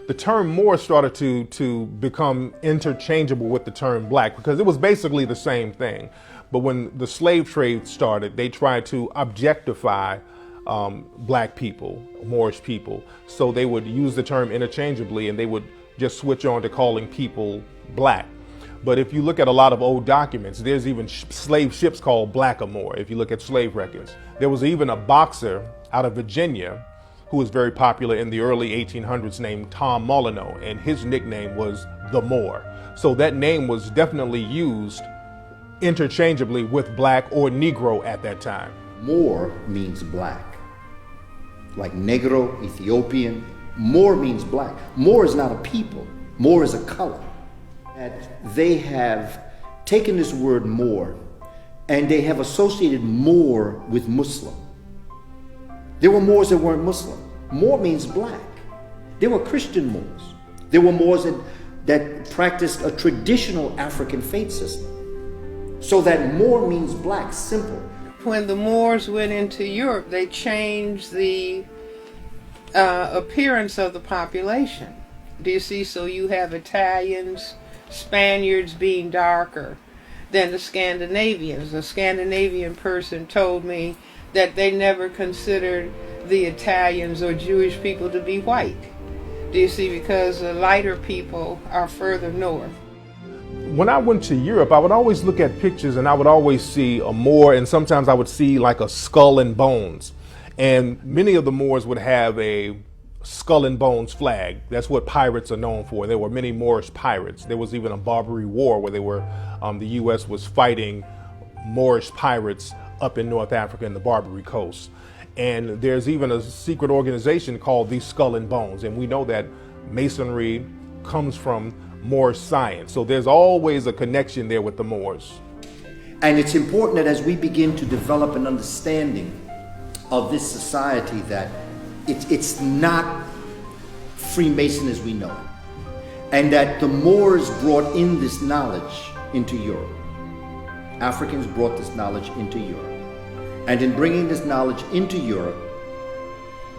the term Moor started to become interchangeable with the term black, because it was basically the same thing. But when the slave trade started, they tried to objectify black people, Moorish people. So they would use the term interchangeably, and they would just switch on to calling people black. But if you look at a lot of old documents, there's even slave ships called Blackamoor. If you look at slave records, there was even a boxer out of Virginia who was very popular in the early 1800s named Tom Molyneux, and his nickname was the Moor. So that name was definitely used interchangeably with black or Negro at that time. Moor means black, like Negro, Ethiopian. Moor means black. Moor is not a people. Moor is a color. And they have taken this word Moor and they have associated Moor with Muslim. There were Moors that weren't Muslim. Moor means black. There were Christian Moors. There were Moors that practiced a traditional African faith system. So that Moor means black, simple. When the Moors went into Europe, they changed the appearance of the population. Do you see? So you have Italians, Spaniards being darker than the Scandinavians. A Scandinavian person told me that they never considered the Italians or Jewish people to be white. Do you see? Because the lighter people are further north. When I went to Europe, I would always look at pictures and I would always see a Moor, and sometimes I would see like a skull and bones. And many of the Moors would have a skull and bones flag. That's what pirates are known for. There were many Moorish pirates. There was even a Barbary War where the U.S. was fighting Moorish pirates up in North Africa and the Barbary Coast. And there's even a secret organization called the Skull and Bones. And we know that Masonry comes from Moorish science. So there's always a connection there with the Moors. And it's important that as we begin to develop an understanding of this society, that it's not Freemason as we know it, and that the Moors brought in this knowledge into Europe. Africans brought this knowledge into Europe. And in bringing this knowledge into Europe,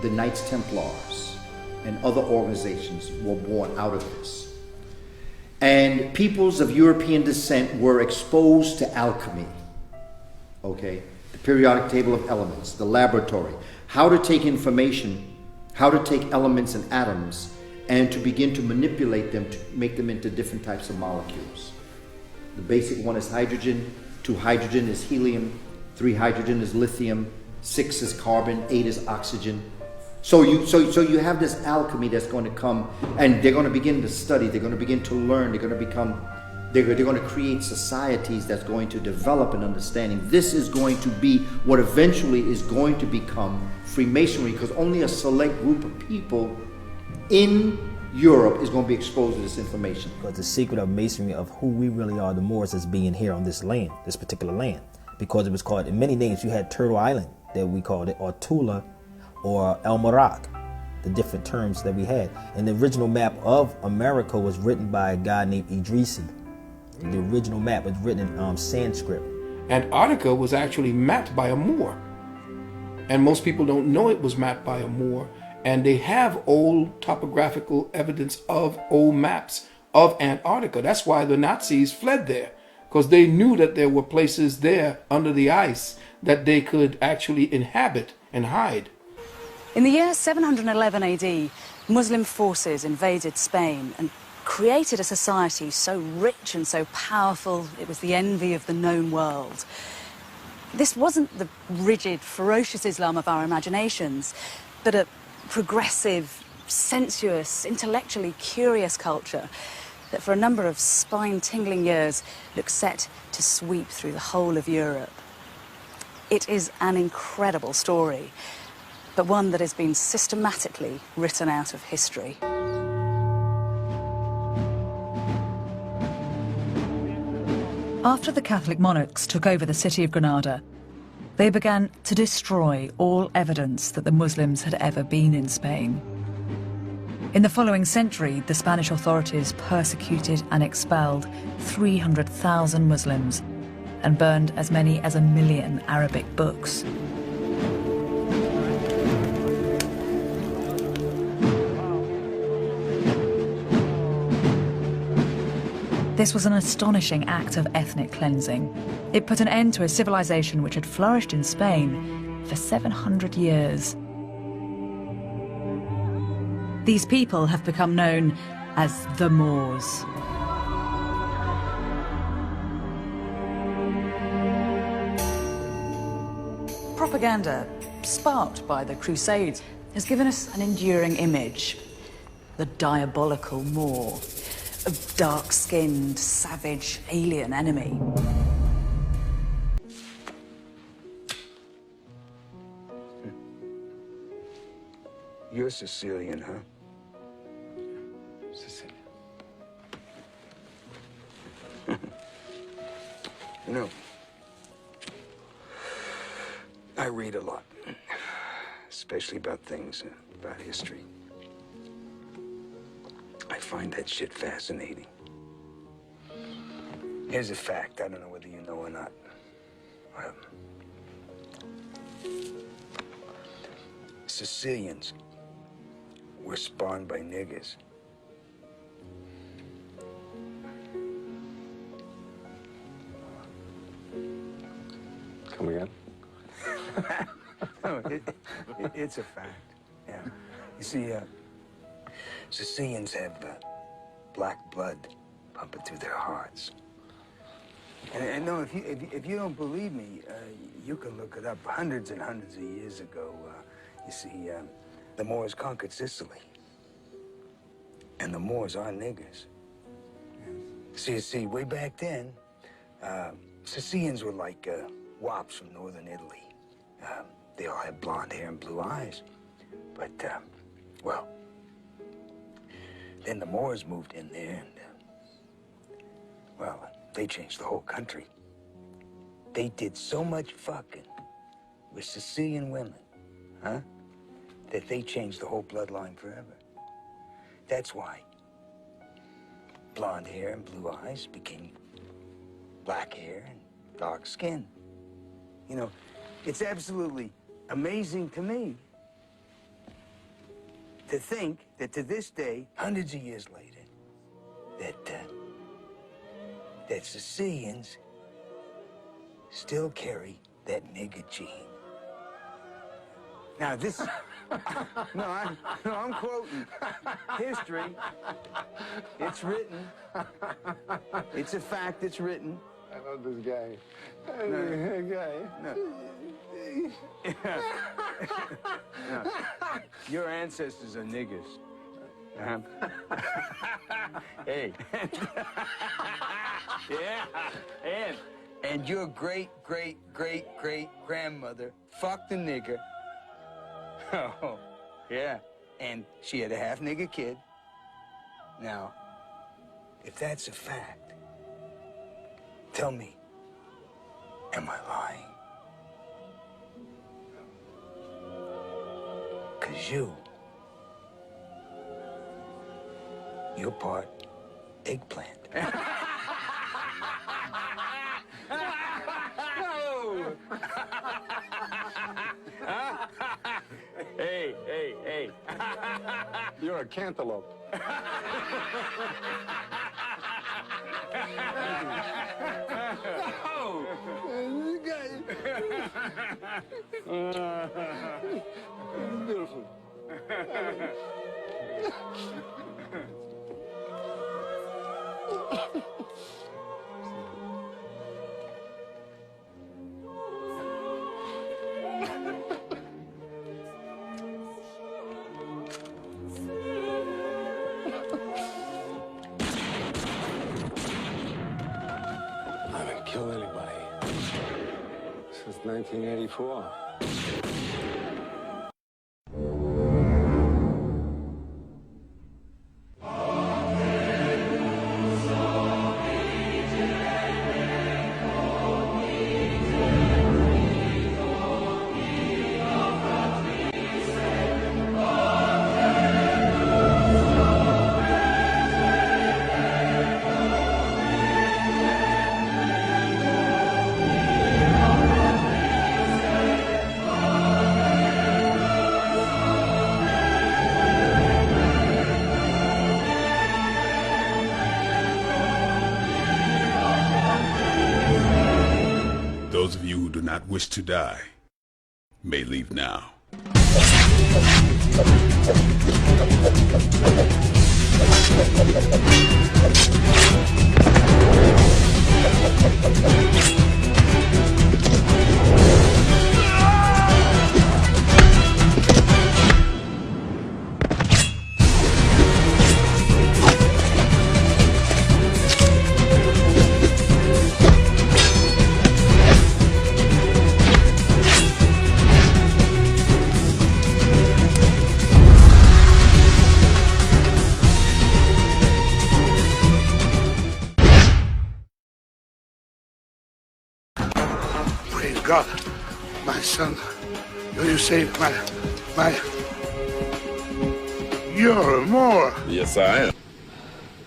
the Knights Templars and other organizations were born out of this. And peoples of European descent were exposed to alchemy, okay? The periodic table of elements, the laboratory, how to take information, how to take elements and atoms, and to begin to manipulate them to make them into different types of molecules. The basic one is hydrogen, 2 hydrogen is helium, 3 hydrogen is lithium, 6 is carbon, 8 is oxygen. So you have this alchemy that's going to come, and they're going to begin to study, they're going to begin to learn, they're going to create societies that's going to develop an understanding. This is going to be what eventually is going to become Freemasonry, because only a select group of people in Europe is going to be exposed to this information. But the secret of Masonry, of who we really are, the Moors, is being here on this land, this particular land, because it was called, in many names, you had Turtle Island that we called it, or Tula, or El Morocco, the different terms that we had. And the original map of America was written by a guy named Idrisi. The original map was written in Sanskrit. Antarctica was actually mapped by a Moor. And most people don't know it was mapped by a Moor. And they have old topographical evidence of old maps of Antarctica. That's why the Nazis fled there, because they knew that there were places there under the ice that they could actually inhabit and hide. In the year 711 AD, Muslim forces invaded Spain and created a society so rich and so powerful it was the envy of the known world. This wasn't the rigid, ferocious Islam of our imaginations, but a progressive, sensuous, intellectually curious culture that for a number of spine-tingling years looked set to sweep through the whole of Europe. It is an incredible story, but one that has been systematically written out of history. After the Catholic monarchs took over the city of Granada, they began to destroy all evidence that the Muslims had ever been in Spain. In the following century, the Spanish authorities persecuted and expelled 300,000 Muslims and burned as many as 1 million Arabic books. This was an astonishing act of ethnic cleansing. It put an end to a civilization which had flourished in Spain for 700 years. These people have become known as the Moors. Propaganda, sparked by the Crusades, has given us an enduring image. The diabolical Moor, a dark-skinned, savage, alien enemy. You're Sicilian, huh? Sicilian. You know, I read a lot, especially about things, about history. I find that shit fascinating. Here's a fact, I don't know whether you know or not. Sicilians were spawned by niggers. Come again? No, it's a fact, yeah. You see, Sicilians have black blood pumping through their hearts. And no, if you don't believe me, you can look it up. Hundreds and hundreds of years ago, you see, the Moors conquered Sicily. And the Moors are niggers. See, way back then, Sicilians were like wops from northern Italy. They all had blonde hair and blue eyes. But, well, then the Moors moved in there and, well, they changed the whole country. They did so much fucking with Sicilian women, huh? That they changed the whole bloodline forever. That's why blonde hair and blue eyes became black hair and dark skin. You know, it's absolutely amazing to me to think that to this day, hundreds of years later, that Sicilians still carry that nigger gene. Now this, I'm quoting history. It's written. It's a fact. It's written. I love this guy. No. Your ancestors are niggers. Hey. Yeah. And your great-great-great-great-grandmother fucked a nigger. Oh, yeah. And she had a half-nigger kid. Now, if that's a fact, tell me, am I lying? 'Cause you're part eggplant. Hey. You're a cantaloupe. Beautiful. I haven't killed anybody since 1984. wish to die may leave now. Praise God, my son. You saved my. You're a Moor. Yes, I am.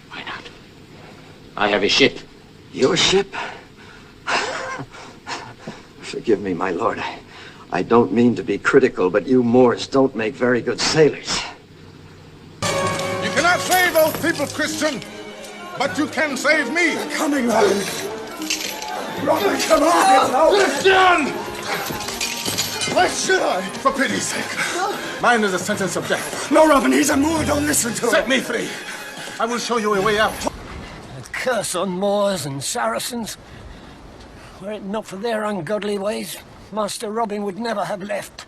Why not? I have a ship. Your ship? Forgive me, my lord. I don't mean to be critical, but you Moors don't make very good sailors. You cannot save those people, Christian, but you can save me. They're coming, Robin. Robin, come on! Christian! Why should I? For pity's sake. Mine is a sentence of death. No, Robin, he's a Moor. Don't listen to him. Set me free. I will show you a way out. And curse on Moors and Saracens. Were it not for their ungodly ways, Master Robin would never have left.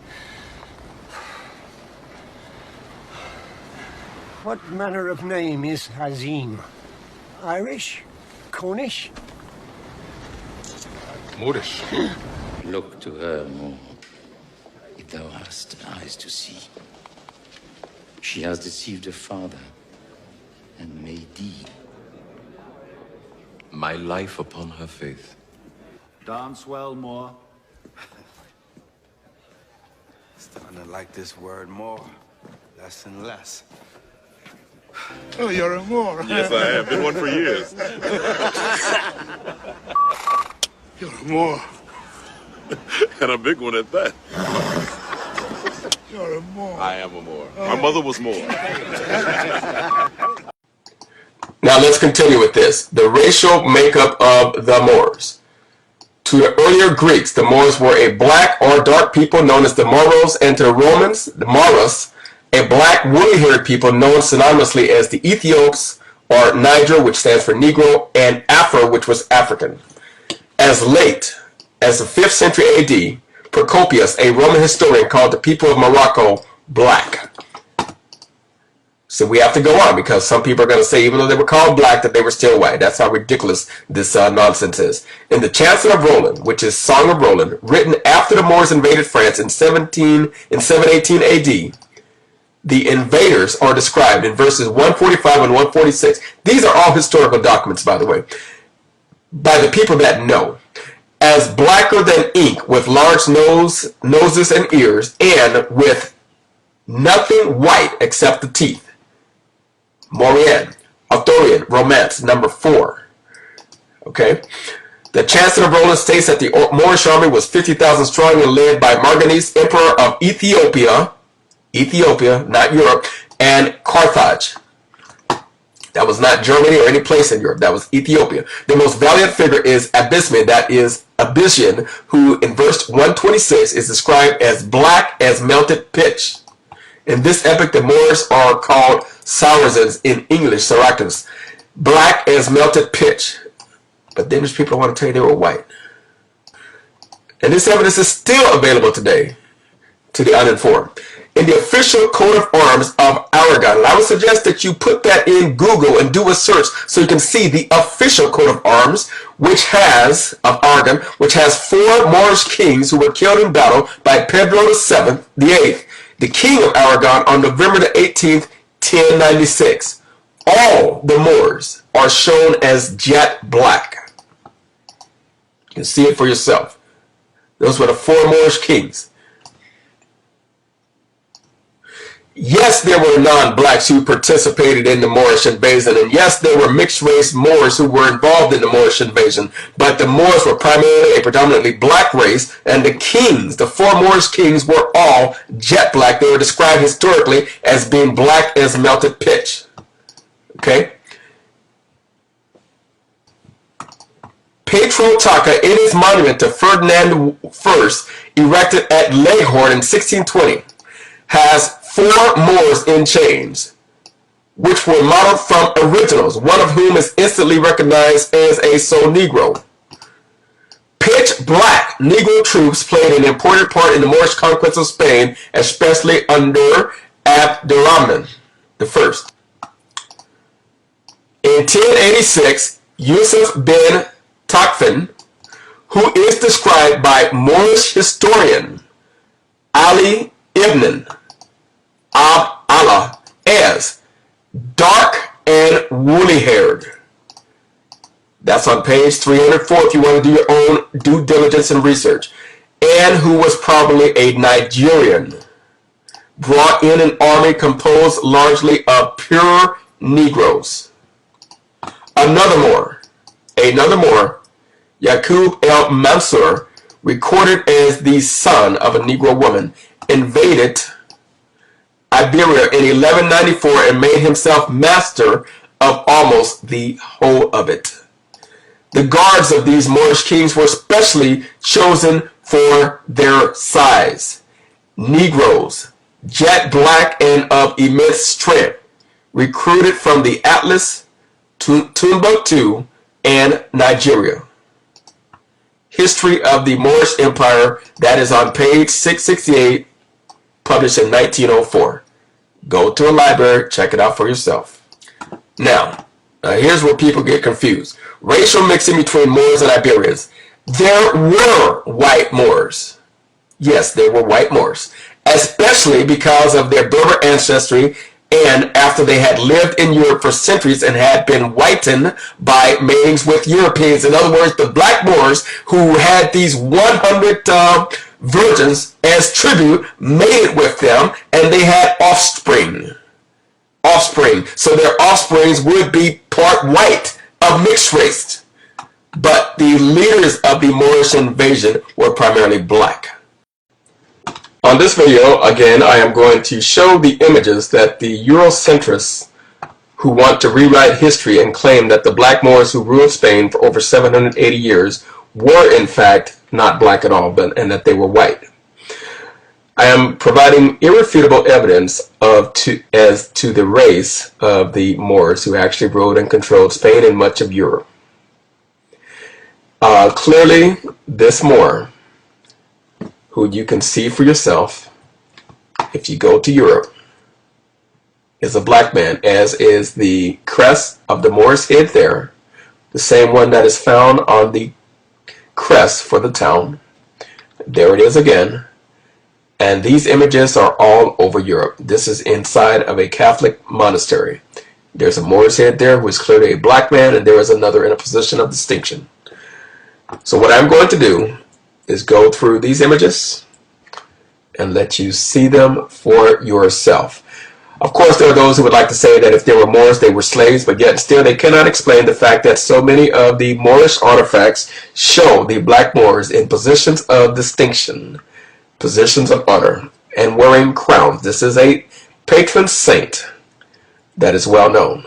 What manner of name is Hazim? Irish? Cornish? Moorish. Look to her more, if thou hast eyes to see. She has deceived her father, and made thee. My life upon her faith. Dance well, Moor. Starting to like this word more, less and less. Oh, you're a Moor. Yes, I have. Been one for years. You're a Moor. And a big one at that. You're a Moor. I am a Moor. My mother was Moor. Now let's continue with this. The racial makeup of the Moors. To the earlier Greeks, the Moors were a black or dark people known as the Moros, and to the Romans, the Moros, a black woolly-haired people known synonymously as the Ethiops or Niger, which stands for Negro, and Afro, which was African. As late as the 5th century AD, Procopius, a Roman historian, called the people of Morocco black. So we have to go on, because some people are going to say, even though they were called black, that they were still white. That's how ridiculous this nonsense is. In the Chancellor of Roland, which is Song of Roland, written after the Moors invaded France in 718 AD, the invaders are described in verses 145 and 146. These are all historical documents, by the way, by the people that know, as blacker than ink, with large noses and ears, and with nothing white except the teeth. Mauryan, Arthurian, Romance, number 4. Okay? The Chancellor of Roland states that the Moorish army was 50,000 strong and led by Marganis, Emperor of Ethiopia, not Europe, and Carthage. That was not Germany or any place in Europe. That was Ethiopia. The most valiant figure is Abysmin, that is Abyssin, who in verse 126 is described as black as melted pitch. In this epic, the Moors are called Saracens, in English, Saracens, black as melted pitch. But then there's people who want to tell you they were white. And this evidence is still available today to the uninformed. In the official coat of arms of Aragon, and I would suggest that you put that in Google and do a search so you can see the official coat of arms, of Aragon, which has 4 Moorish kings who were killed in battle by Pedro the 8th, the king of Aragon, on November the 18th, 1096. All the Moors are shown as jet black. You can see it for yourself. Those were the 4 Moorish kings. Yes, there were non-blacks who participated in the Moorish invasion, and yes, there were mixed-race Moors who were involved in the Moorish invasion, but the Moors were primarily a predominantly black race, and the kings, the 4 Moorish kings, were all jet black. They were described historically as being black as melted pitch. Okay? Petro Taka in his monument to Ferdinand I, erected at Leghorn in 1620, has 4 Moors in chains, which were modeled from originals, one of whom is instantly recognized as a Sol Negro. Pitch black Negro troops played an important part in the Moorish conquest of Spain, especially under Abderrahman I. In 1086, Yusuf bin Takfin, who is described by Moorish historian Ali ibn Allah as dark and woolly-haired. That's on page 304 if you want to do your own due diligence and research. And who was probably a Nigerian, brought in an army composed largely of pure Negroes. Another Moor, Yaqub el-Mansur, recorded as the son of a Negro woman, invaded Iberia in 1194 and made himself master of almost the whole of it. The guards of these Moorish kings were specially chosen for their size. Negroes, jet black and of immense strength, recruited from the Atlas, Timbuktu, and Nigeria. History of the Moorish Empire, that is on page 668, published in 1904. Go to a library, check it out for yourself. Now here's where people get confused. Racial mixing between Moors and Iberians. There were white Moors. Yes, there were white Moors, especially because of their Berber ancestry and after they had lived in Europe for centuries and had been whitened by matings with Europeans. In other words, the black Moors who had these 100 virgins as tribute mated with them, and they had offspring. So their offsprings would be part white, of mixed race. But the leaders of the Moorish invasion were primarily black. On this video, again, I am going to show the images that the Eurocentrists who want to rewrite history and claim that the black Moors who ruled Spain for over 780 years were in fact not black at all, and that they were white. I am providing irrefutable evidence as to the race of the Moors who actually ruled and controlled Spain and much of Europe. Clearly, this Moor, who you can see for yourself if you go to Europe, is a black man, as is the crest of the Moor's head there, the same one that is found on the crest for the town. There it is again. And these images are all over Europe. This is inside of a Catholic monastery. There's a Moor's head there who is clearly a black man, and there is another in a position of distinction. So what I'm going to do is go through these images and let you see them for yourself. Of course, there are those who would like to say that if they were Moors, they were slaves, but yet still they cannot explain the fact that so many of the Moorish artifacts show the black Moors in positions of distinction, positions of honor, and wearing crowns. This is a patron saint that is well known.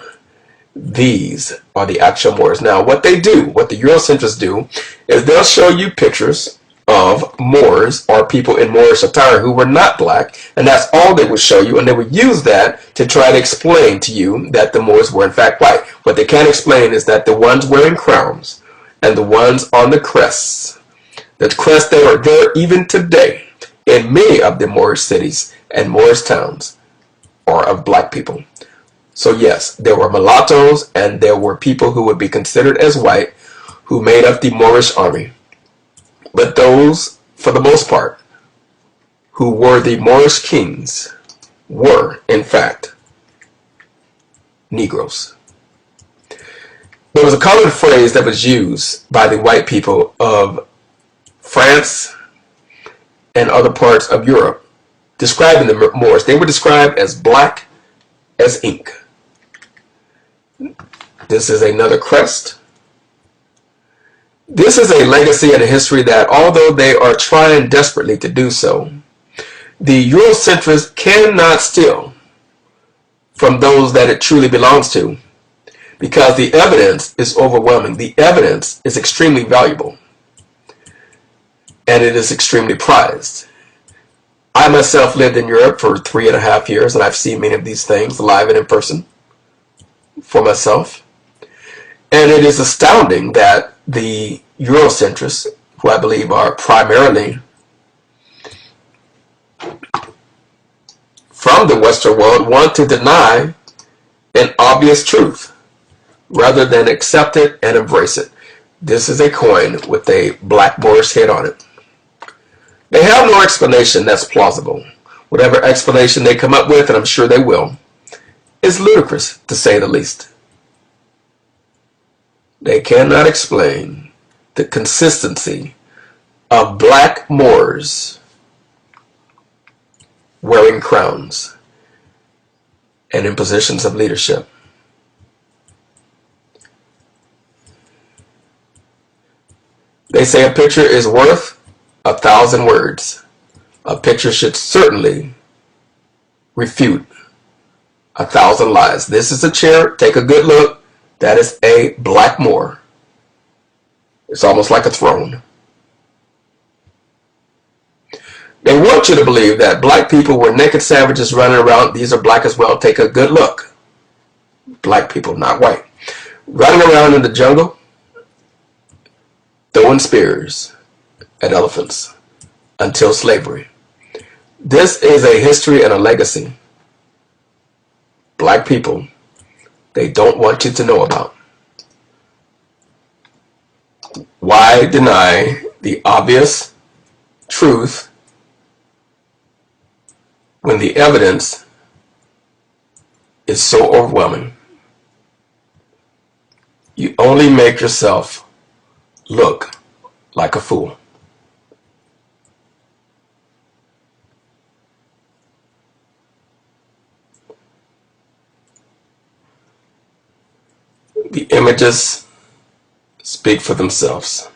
These are the actual Moors. Now, what they do, what the Eurocentrists do, is they'll show you pictures of Moors or people in Moorish attire who were not black, and that's all they would show you, and they would use that to try to explain to you that the Moors were in fact white. What they can't explain is that the ones wearing crowns and the ones on the crests that are there even today in many of the Moorish cities and Moorish towns, are of black people. So yes, there were mulattoes and there were people who would be considered as white who made up the Moorish army. But those, for the most part, who were the Moorish kings were, in fact, Negroes. There was a common phrase that was used by the white people of France and other parts of Europe describing the Moors. They were described as black as ink. This is another crest. This is a legacy and a history that, although they are trying desperately to do so, the Eurocentrists cannot steal from those that it truly belongs to. because the evidence is overwhelming. The evidence is extremely valuable, and it is extremely prized. I myself lived in Europe for 3.5 years, and I've seen many of these things live and in person for myself. And it is astounding that the Eurocentrists, who I believe are primarily from the Western world, want to deny an obvious truth rather than accept it and embrace it. This is a coin with a black Moorish head on it. They have no explanation that's plausible. Whatever explanation they come up with, and I'm sure they will, is ludicrous, to say the least. They cannot explain the consistency of black Moors wearing crowns and in positions of leadership. They say a picture is worth 1,000 words. A picture should certainly refute 1,000 lies. This is a chair. Take a good look. That is a black Moor. It's almost like a throne. They want you to believe that black people were naked savages running around. These are black as well. Take a good look. Black people, not white. Running around in the jungle, throwing spears at elephants until slavery. This is a history and a legacy black people, they don't want you to know about. Why deny the obvious truth when the evidence is so overwhelming? You only make yourself look like a fool. The images speak for themselves.